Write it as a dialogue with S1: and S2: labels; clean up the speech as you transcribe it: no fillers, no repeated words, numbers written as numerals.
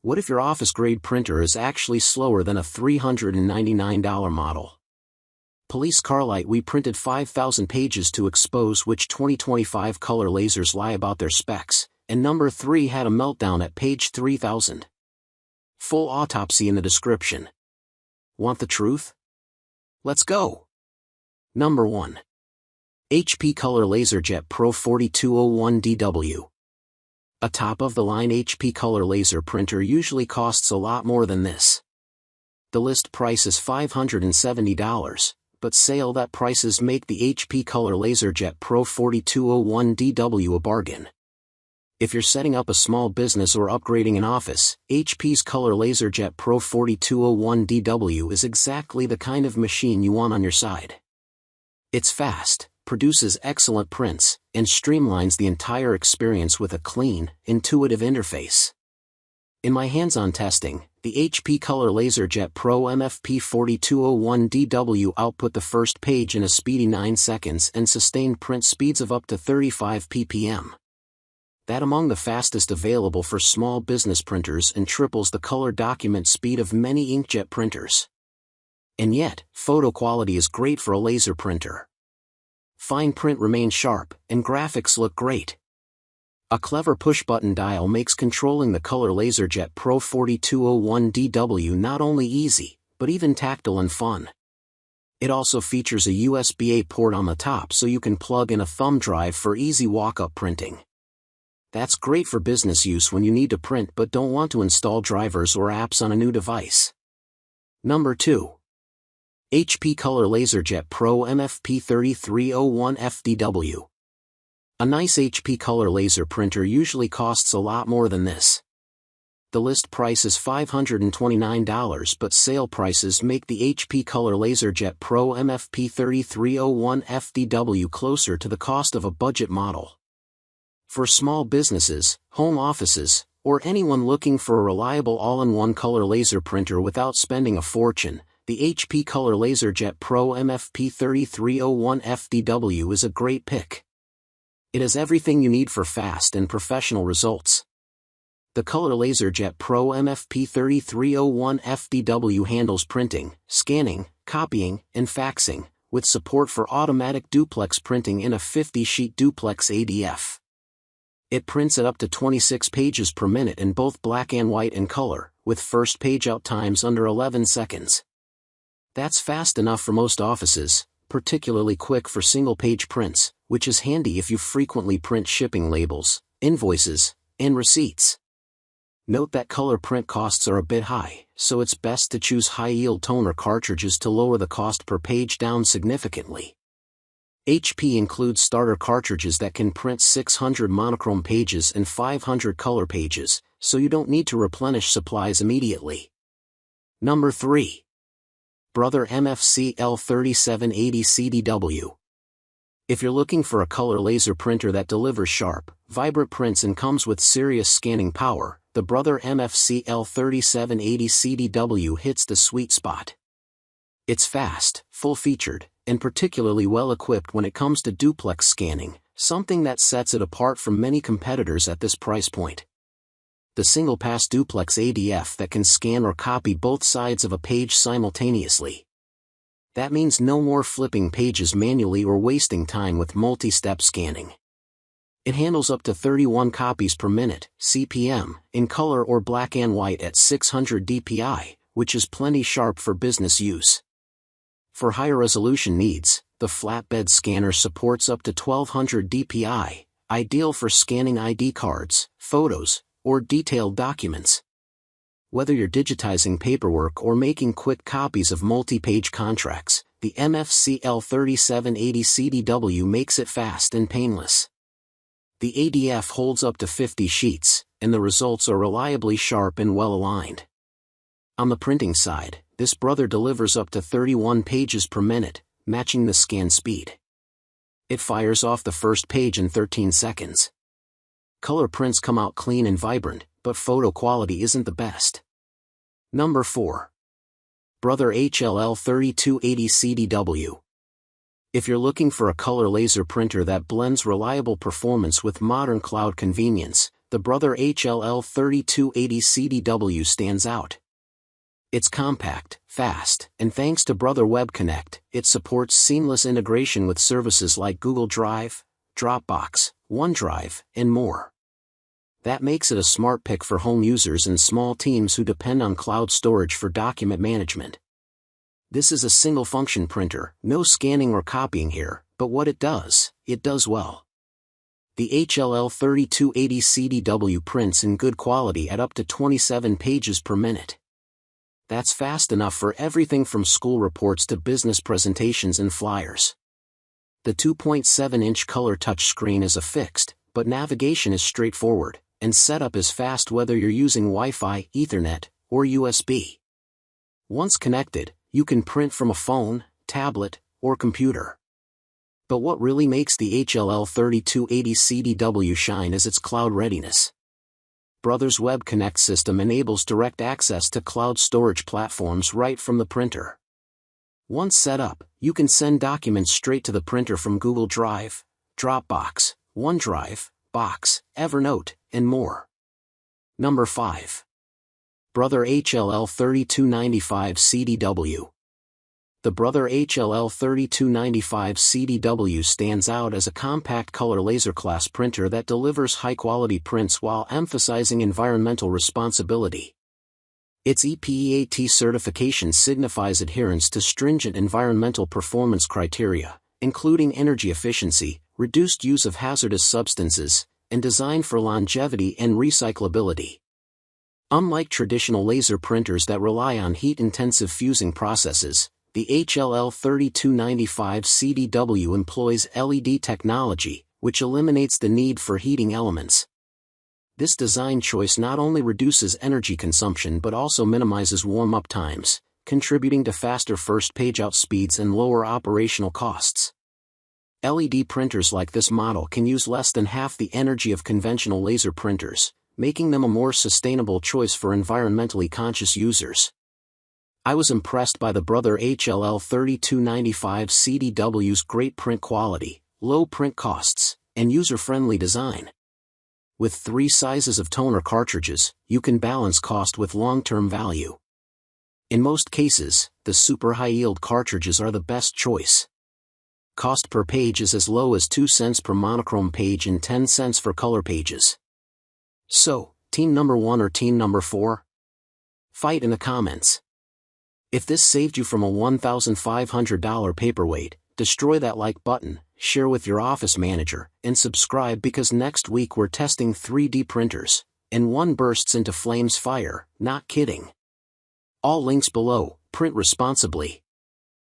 S1: What if your office-grade printer is actually slower than a $399 model? Police Carlight, we printed 5,000 pages to expose which 2025 color lasers lie about their specs, and number 3 had a meltdown at page 3000. Full autopsy in the description. Want the truth? Let's go! Number 1. HP Color LaserJet Pro 4201DW. A top-of-the-line HP Color laser printer usually costs a lot more than this. The list price is $570, but sale that prices make the HP Color LaserJet Pro 4201DW a bargain. If you're setting up a small business or upgrading an office, HP's Color LaserJet Pro 4201DW is exactly the kind of machine you want on your side. It's fast, produces excellent prints, and streamlines the entire experience with a clean, intuitive interface. In my hands-on testing, the HP Color LaserJet Pro MFP4201DW output the first page in a speedy 9 seconds and sustained print speeds of up to 35 ppm. That among the fastest available for small business printers and triples the color document speed of many inkjet printers. And yet, photo quality is great for a laser printer. Fine print remains sharp, and graphics look great. A clever push-button dial makes controlling the Color LaserJet Pro 4201DW not only easy, but even tactile and fun. It also features a USB-A port on the top so you can plug in a thumb drive for easy walk-up printing. That's great for business use when you need to print but don't want to install drivers or apps on a new device. Number 2. HP Color LaserJet Pro MFP3301CDW. A nice HP Color laser printer usually costs a lot more than this. The list price is $529, but sale prices make the HP Color LaserJet Pro MFP3301CDW closer to the cost of a budget model. For small businesses, home offices, or anyone looking for a reliable all-in-one color laser printer without spending a fortune, the HP Color LaserJet Pro MFP3301CDW is a great pick. It has everything you need for fast and professional results. The Color LaserJet Pro MFP3301CDW handles printing, scanning, copying, and faxing, with support for automatic duplex printing in a 50-sheet duplex ADF. It prints at up to 26 pages per minute in both black and white and color, with first page out times under 11 seconds. That's fast enough for most offices, particularly quick for single-page prints, which is handy if you frequently print shipping labels, invoices, and receipts. Note that color print costs are a bit high, so it's best to choose high-yield toner cartridges to lower the cost per page down significantly. HP includes starter cartridges that can print 600 monochrome pages and 500 color pages, so you don't need to replenish supplies immediately. Number 3. Brother MFC-L3780 CDW. If you're looking for a color laser printer that delivers sharp, vibrant prints and comes with serious scanning power, the Brother MFC-L3780 CDW hits the sweet spot. It's fast, full-featured, and particularly well-equipped when it comes to duplex scanning, something that sets it apart from many competitors at this price point. The single-pass duplex ADF that can scan or copy both sides of a page simultaneously. That means no more flipping pages manually or wasting time with multi-step scanning. It handles up to 31 copies per minute, CPM, in color or black and white at 600 dpi, which is plenty sharp for business use. For higher resolution needs, the flatbed scanner supports up to 1200 dpi, ideal for scanning ID cards, photos, or detailed documents. Whether you're digitizing paperwork or making quick copies of multi-page contracts, the MFC-L3780 CDW makes it fast and painless. The ADF holds up to 50 sheets, and the results are reliably sharp and well-aligned. On the printing side, this Brother delivers up to 31 pages per minute, matching the scan speed. It fires off the first page in 13 seconds. Color prints come out clean and vibrant, but photo quality isn't the best. Number 4. Brother HL-L3280 CDW. If you're looking for a color laser printer that blends reliable performance with modern cloud convenience, the Brother HL-L3280 CDW stands out. It's compact, fast, and thanks to Brother Web Connect, it supports seamless integration with services like Google Drive, Dropbox, OneDrive, and more. That makes it a smart pick for home users and small teams who depend on cloud storage for document management. This is a single-function printer, no scanning or copying here, but what it does well. The HL-L3280 CDW prints in good quality at up to 27 pages per minute. That's fast enough for everything from school reports to business presentations and flyers. The 2.7-inch color touchscreen is a fixed, but navigation is straightforward, and setup is fast whether you're using Wi-Fi, Ethernet, or USB. Once connected, you can print from a phone, tablet, or computer. But what really makes the HL-L3280 CDW shine is its cloud readiness. Brother's Web Connect system enables direct access to cloud storage platforms right from the printer. Once set up, you can send documents straight to the printer from Google Drive, Dropbox, OneDrive, Box, Evernote, and more. Number 5. Brother HL-L3295CDW. The Brother HL-L3295CDW stands out as a compact color laser class printer that delivers high-quality prints while emphasizing environmental responsibility. Its EPEAT certification signifies adherence to stringent environmental performance criteria, including energy efficiency, reduced use of hazardous substances, and designed for longevity and recyclability. Unlike traditional laser printers that rely on heat-intensive fusing processes, the HL-L3295CDW employs LED technology, which eliminates the need for heating elements. This design choice not only reduces energy consumption but also minimizes warm-up times, contributing to faster first page-out speeds and lower operational costs. LED printers like this model can use less than half the energy of conventional laser printers, making them a more sustainable choice for environmentally conscious users. I was impressed by the Brother HL-L3295CDW's great print quality, low print costs, and user-friendly design. With 3 sizes of toner cartridges, you can balance cost with long-term value. In most cases, the super high-yield cartridges are the best choice. Cost per page is as low as 2 cents per monochrome page and 10 cents for color pages. So, team number 1 or team number 4? Fight in the comments. If this saved you from a $1,500 paperweight, destroy that like button, share with your office manager, and subscribe because next week we're testing 3D printers, and one bursts into flames fire, not kidding. All links below, print responsibly.